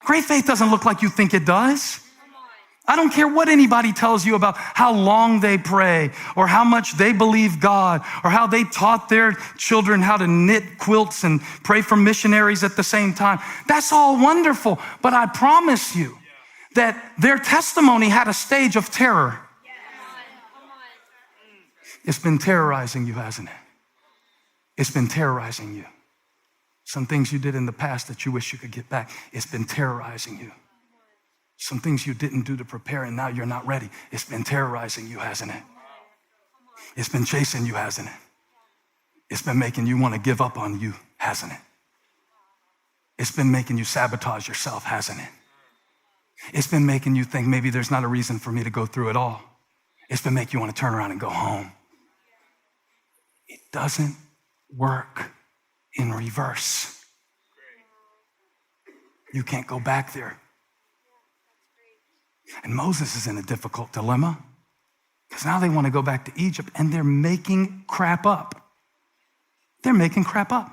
Great faith doesn't look like you think it does. I don't care what anybody tells you about how long they pray or how much they believe God or how they taught their children how to knit quilts and pray for missionaries at the same time. That's all wonderful, but I promise you that their testimony had a stage of terror. It's been terrorizing you, hasn't it? It's been terrorizing you. Some things you did in the past that you wish you could get back, it's been terrorizing you. Some things you didn't do to prepare and now you're not ready. It's been terrorizing you, hasn't it? It's been chasing you, hasn't it? It's been making you want to give up on you, hasn't it? It's been making you sabotage yourself, hasn't it? It's been making you think maybe there's not a reason for me to go through it all. It's been making you want to turn around and go home. It doesn't work in reverse. You can't go back there. And Moses is in a difficult dilemma because now they want to go back to Egypt and they're making crap up. They're making crap up.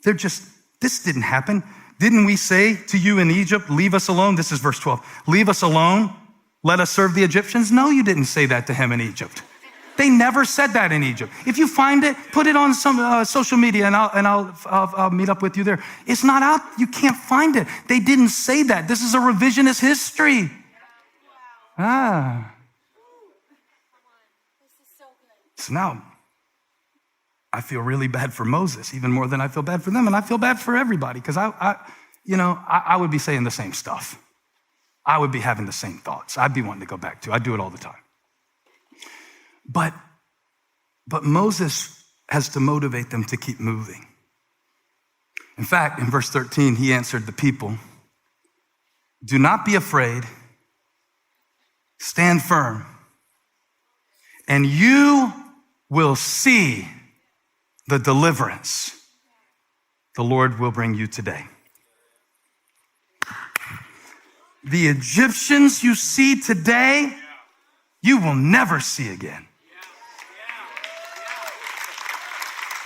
This didn't happen. Didn't we say to you in Egypt, leave us alone? This is verse 12. Leave us alone. Let us serve the Egyptians. No, you didn't say that to him in Egypt. They never said that in Egypt. If you find it, put it on some social media and I'll meet up with you there. It's not out. You can't find it. They didn't say that. This is a revisionist history. So now I feel really bad for Moses, even more than I feel bad for them. And I feel bad for everybody because I would be saying the same stuff. I would be having the same thoughts. I'd be wanting to go back to. I do it all the time. But Moses has to motivate them to keep moving. In fact, in verse 13, he answered the people, do not be afraid, stand firm, and you will see the deliverance the Lord will bring you today. The Egyptians you see today, you will never see again.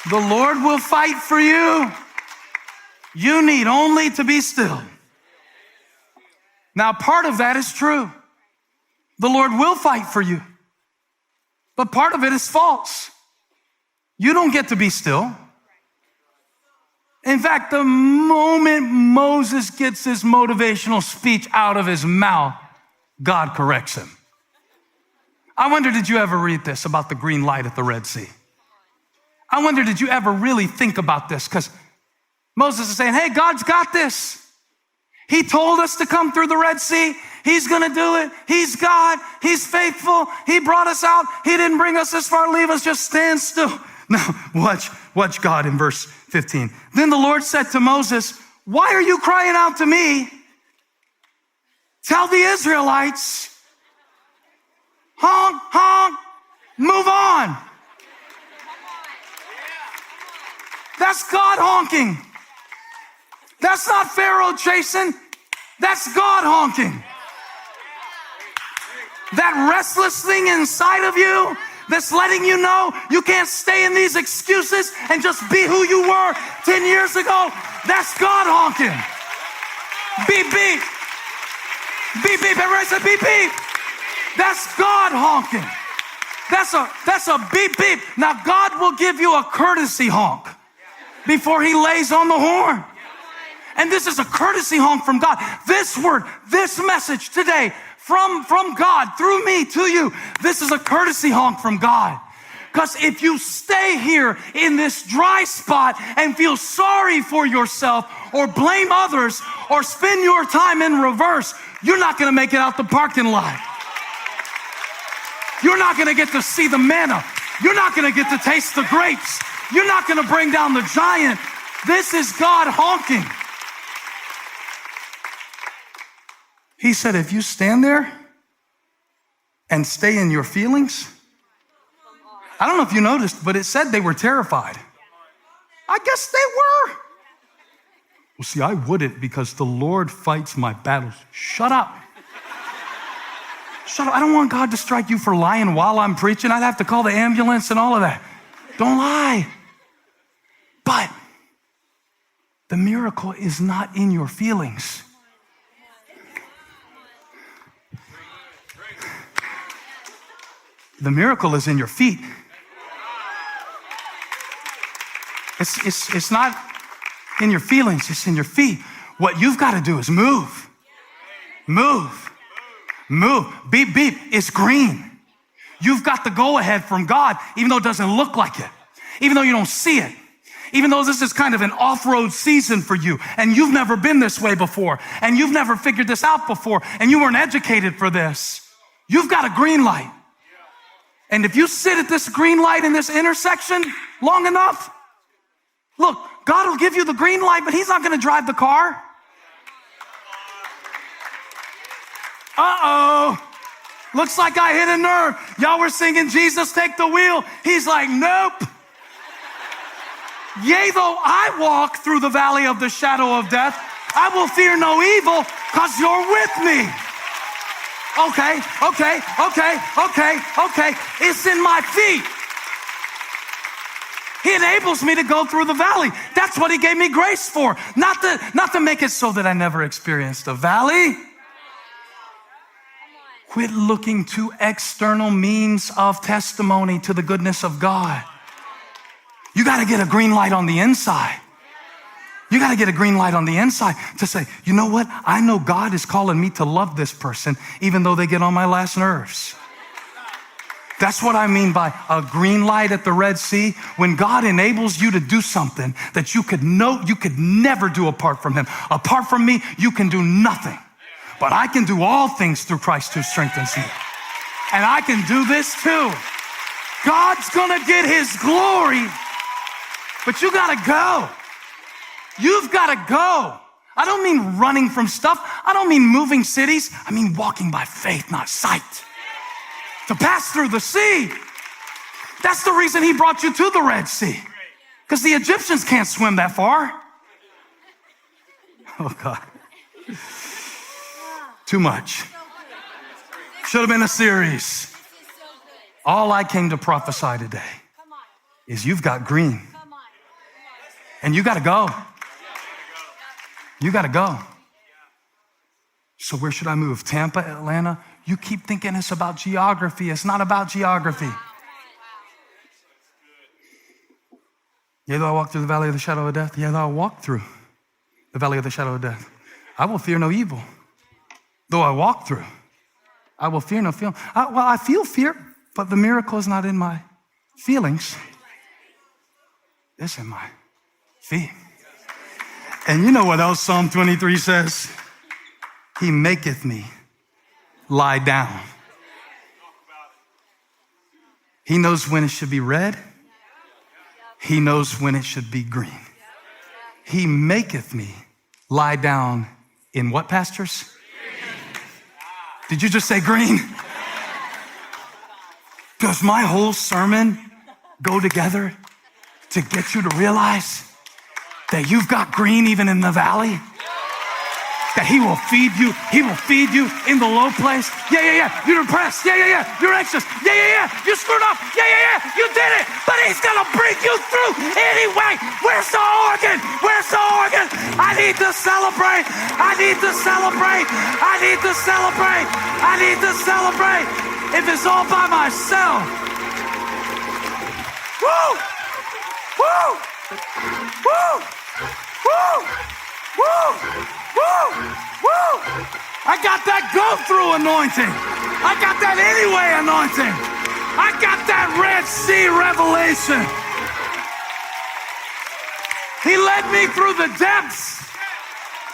The Lord will fight for you. You need only to be still. Now, part of that is true. The Lord will fight for you. But part of it is false. You don't get to be still. In fact, the moment Moses gets his motivational speech out of his mouth, God corrects him. I wonder, did you ever read this about the green light at the Red Sea? I wonder, did you ever really think about this? Because Moses is saying, hey, God's got this. He told us to come through the Red Sea. He's going to do it. He's God. He's faithful. He brought us out. He didn't bring us this far. Leave us. Just stand still. Now, watch God in verse 15. Then the Lord said to Moses, why are you crying out to me? Tell the Israelites, honk, honk, move on. That's God honking. That's not Pharaoh chasing. That's God honking. That restless thing inside of you that's letting you know you can't stay in these excuses and just be who you were 10 years ago, that's God honking. Beep, beep. Beep, beep. Everybody say beep, beep. That's God honking. That's a beep, beep. Now, God will give you a courtesy honk before he lays on the horn. And this is a courtesy honk from God. This word, this message today from God through me to you, this is a courtesy honk from God. Because if you stay here in this dry spot and feel sorry for yourself or blame others or spend your time in reverse, you're not going to make it out the parking lot. You're not going to get to see the manna. You're not going to get to taste the grapes. You're not going to bring down the giant. This is God honking. He said, if you stand there and stay in your feelings, I don't know if you noticed, but it said they were terrified. I guess they were. Well, see, I wouldn't because the Lord fights my battles. Shut up. Shut up. I don't want God to strike you for lying while I'm preaching. I'd have to call the ambulance and all of that. Don't lie. But the miracle is not in your feelings. The miracle is in your feet. It's not in your feelings, it's in your feet. What you've got to do is move. Move. Move. Beep, beep. It's green. You've got the go ahead from God, even though it doesn't look like it, even though you don't see it, even though this is kind of an off-road season for you, and you've never been this way before, and you've never figured this out before, and you weren't educated for this. You've got a green light. And if you sit at this green light in this intersection long enough, look, God will give you the green light, but he's not going to drive the car. Uh-oh. Looks like I hit a nerve. Y'all were singing, Jesus, take the wheel. He's like, nope. Yea, though I walk through the valley of the shadow of death, I will fear no evil because you're with me. Okay. It's in my feet. He enables me to go through the valley. That's what he gave me grace for. Not to make it so that I never experienced a valley. Quit looking to external means of testimony to the goodness of God. You got to get a green light on the inside. You got to get a green light on the inside to say, you know what? I know God is calling me to love this person, even though they get on my last nerves. That's what I mean by a green light at the Red Sea. When God enables you to do something that you could never do apart from him. Apart from me, you can do nothing. But I can do all things through Christ who strengthens me. And I can do this too. God's gonna get his glory, but you gotta go. You've gotta go. I don't mean running from stuff. I don't mean moving cities. I mean walking by faith, not sight. To pass through the sea. That's the reason he brought you to the Red Sea. Because the Egyptians can't swim that far. Oh God. Too much. Should have been a series. All I came to prophesy today is you've got green. And you got to go. You got to go. So where should I move? Tampa, Atlanta? You keep thinking it's about geography. It's not about geography. Yea, though I walk through the valley of the shadow of death. Yea, though I walk through the valley of the shadow of death. I will fear no evil. Though I walk through, I will fear no fear. I feel fear, but the miracle is not in my feelings. It's in my feet. And you know what else Psalm 23 says? He maketh me lie down. He knows when it should be red. He knows when it should be green. He maketh me lie down in what, pastors? Did you just say green? Does my whole sermon go together to get you to realize that you've got green even in the valley? That he will feed you. He will feed you in the low place. Yeah. You're depressed. Yeah. You're anxious. Yeah. You screwed up. Yeah. You did it. But he's going to bring you through anyway. Where's the organ? Where's the organ? I need to celebrate. I need to celebrate. I need to celebrate. I need to celebrate. If it's all by myself. Woo! Woo! Woo! Woo! Woo! Woo! Woo! I got that go-through anointing. I got that anyway anointing. I got that Red Sea revelation. He led me through the depths.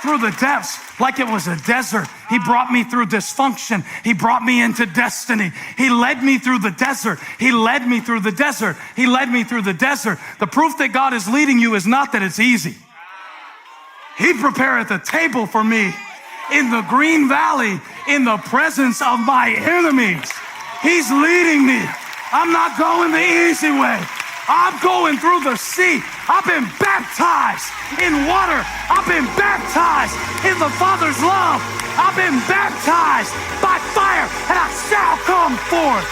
Through the depths, like it was a desert. He brought me through dysfunction. He brought me into destiny. He led me through the desert. He led me through the desert. He led me through the desert. The proof that God is leading you is not that it's easy. He prepareth a table for me in the green valley in the presence of my enemies. He's leading me. I'm not going the easy way. I'm going through the sea. I've been baptized in water. I've been baptized in the Father's love. I've been baptized by fire, and I shall come forth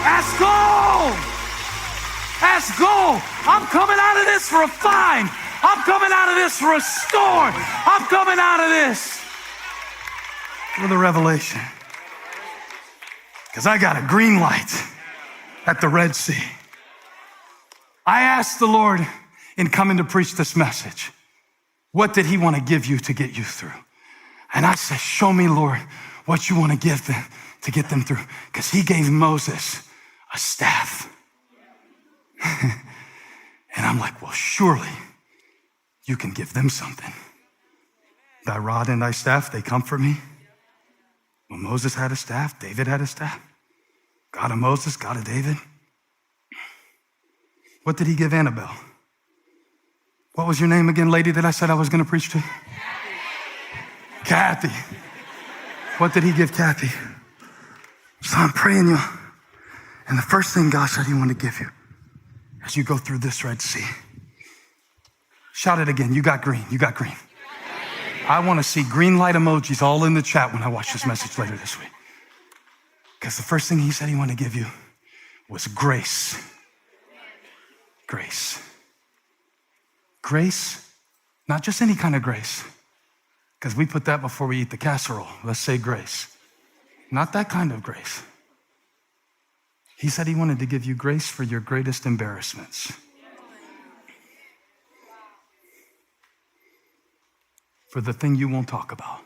as gold. As gold. I'm coming out of this refined. I'm coming out of this restored. I'm coming out of this with a revelation. Because I got a green light. at the Red Sea. I asked the Lord in coming to preach this message, what did he want to give you to get you through? And I said, show me, Lord, what you want to give them to get them through. Because he gave Moses a staff. And I'm like, well, surely you can give them something. Thy rod and thy staff, they comfort me. Well, Moses had a staff, David had a staff. God of Moses, God of David. What did he give Annabelle? What was your name again, lady, that I said I was going to preach to? Kathy. What did he give Kathy? So I'm praying you. And the first thing God said he wanted to give you as you go through this Red Sea. Shout it again. You got green. You got green. I want to see green light emojis all in the chat when I watch this message later this week. Because the first thing he said he wanted to give you was grace. Grace. Grace, not just any kind of grace, because we put that before we eat the casserole. Let's say grace. Not that kind of grace. He said he wanted to give you grace for your greatest embarrassments. For the thing you won't talk about.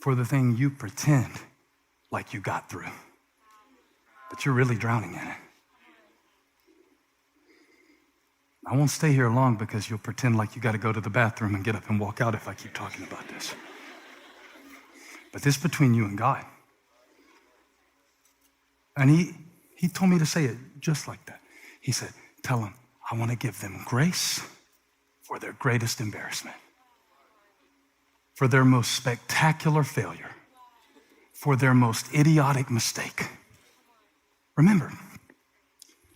For the thing you pretend like you got through, but you're really drowning in it. I won't stay here long because you'll pretend like you got to go to the bathroom and get up and walk out if I keep talking about this. But this is between you and God. And he told me to say it just like that. He said, tell them, I want to give them grace for their greatest embarrassment, for their most spectacular failure, for their most idiotic mistake. Remember,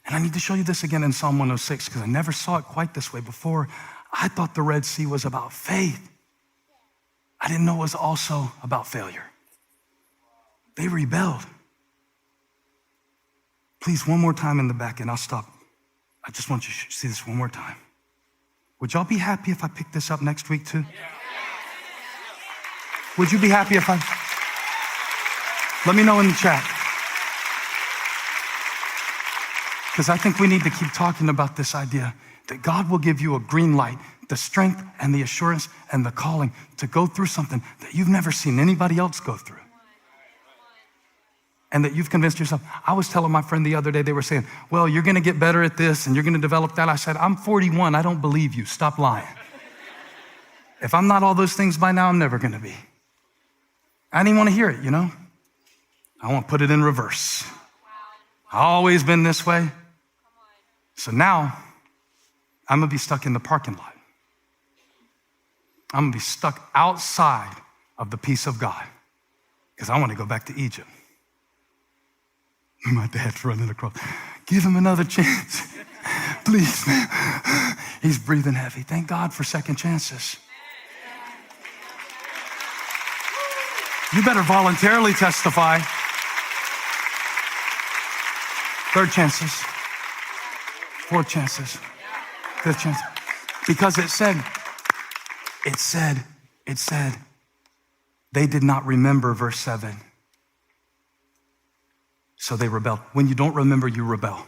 and I need to show you this again in Psalm 106 because I never saw it quite this way before. I thought the Red Sea was about faith. I didn't know it was also about failure. They rebelled. Please, one more time in the back and I'll stop. I just want you to see this one more time. Would y'all be happy if I pick this up next week too? Would you be happy if I... Let me know in the chat. Because I think we need to keep talking about this idea that God will give you a green light, the strength and the assurance and the calling to go through something that you've never seen anybody else go through. And that you've convinced yourself. I was telling my friend the other day, they were saying, well, you're going to get better at this and you're going to develop that. I said, I'm 41. I don't believe you. Stop lying. If I'm not all those things by now, I'm never going to be. I didn't want to hear it, you know? I want to put it in reverse. I've always been this way. So now, I'm going to be stuck in the parking lot. I'm going to be stuck outside of the peace of God because I want to go back to Egypt. My dad's running across. Give him another chance. Please, man. He's breathing heavy. Thank God for second chances. You better voluntarily testify. Third chances. Fourth chances. Fifth chance. Because it said, they did not remember, verse 7. So they rebelled. When you don't remember, you rebel.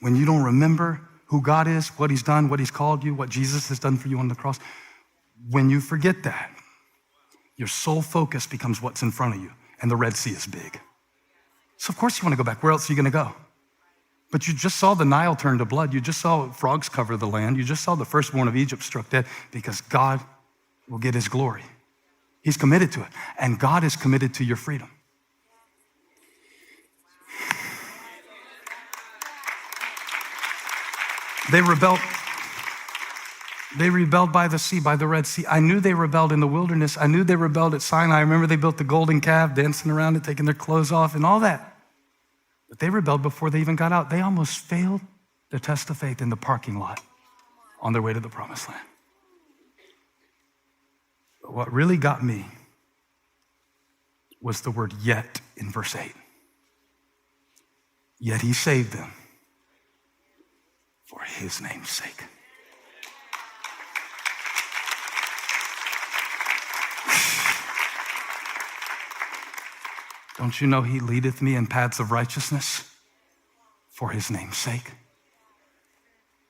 When you don't remember who God is, what he's done, what he's called you, what Jesus has done for you on the cross, when you forget that, your sole focus becomes what's in front of you, and the Red Sea is big. So of course you want to go back. Where else are you going to go? But you just saw the Nile turn to blood. You just saw frogs cover the land. You just saw the firstborn of Egypt struck dead because God will get his glory. He's committed to it. And God is committed to your freedom. They rebelled by the sea, by the Red Sea. I knew they rebelled in the wilderness. I knew they rebelled at Sinai. I remember they built the golden calf, dancing around it, taking their clothes off and all that. But they rebelled before they even got out. They almost failed their test of faith in the parking lot on their way to the promised land. But what really got me was the word yet in verse 8. Yet he saved them for his name's sake. Don't you know he leadeth me in paths of righteousness for his name's sake?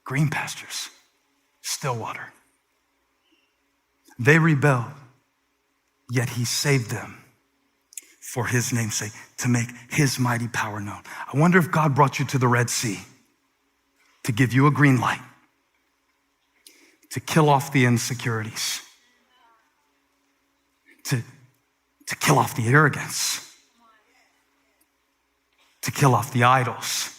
Green pastures, still water. They rebelled, yet he saved them for his name's sake, to make his mighty power known. I wonder if God brought you to the Red Sea to give you a green light, to kill off the insecurities, to kill off the arrogance, to kill off the idols,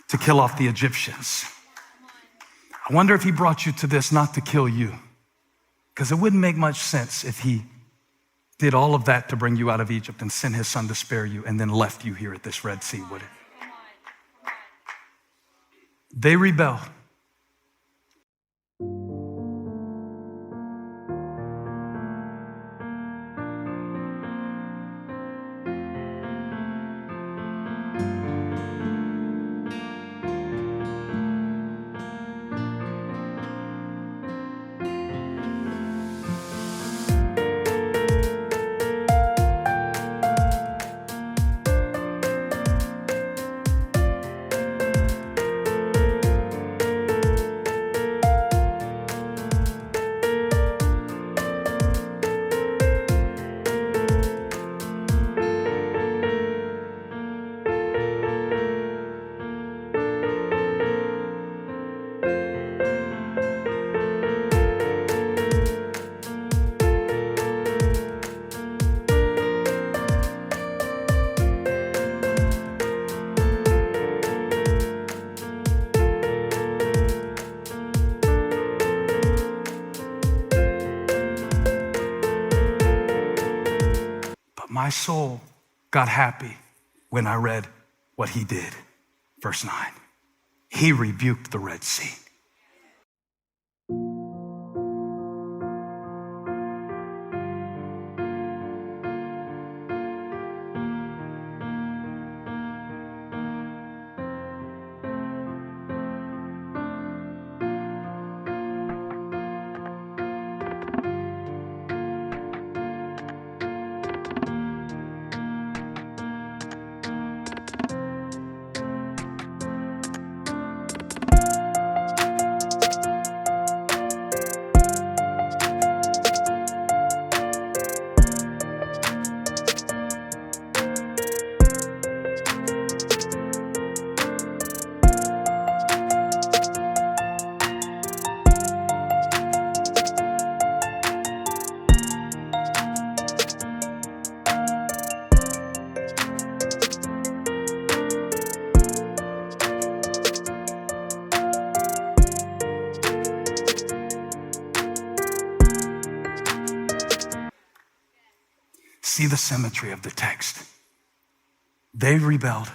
to kill off the Egyptians. I wonder if he brought you to this not to kill you, because it wouldn't make much sense if he did all of that to bring you out of Egypt and sent his son to spare you and then left you here at this Red Sea, would it? They rebelled. My soul got happy when I read what he did. Verse 9, he rebuked the Red Sea. See the symmetry of the text. They rebelled.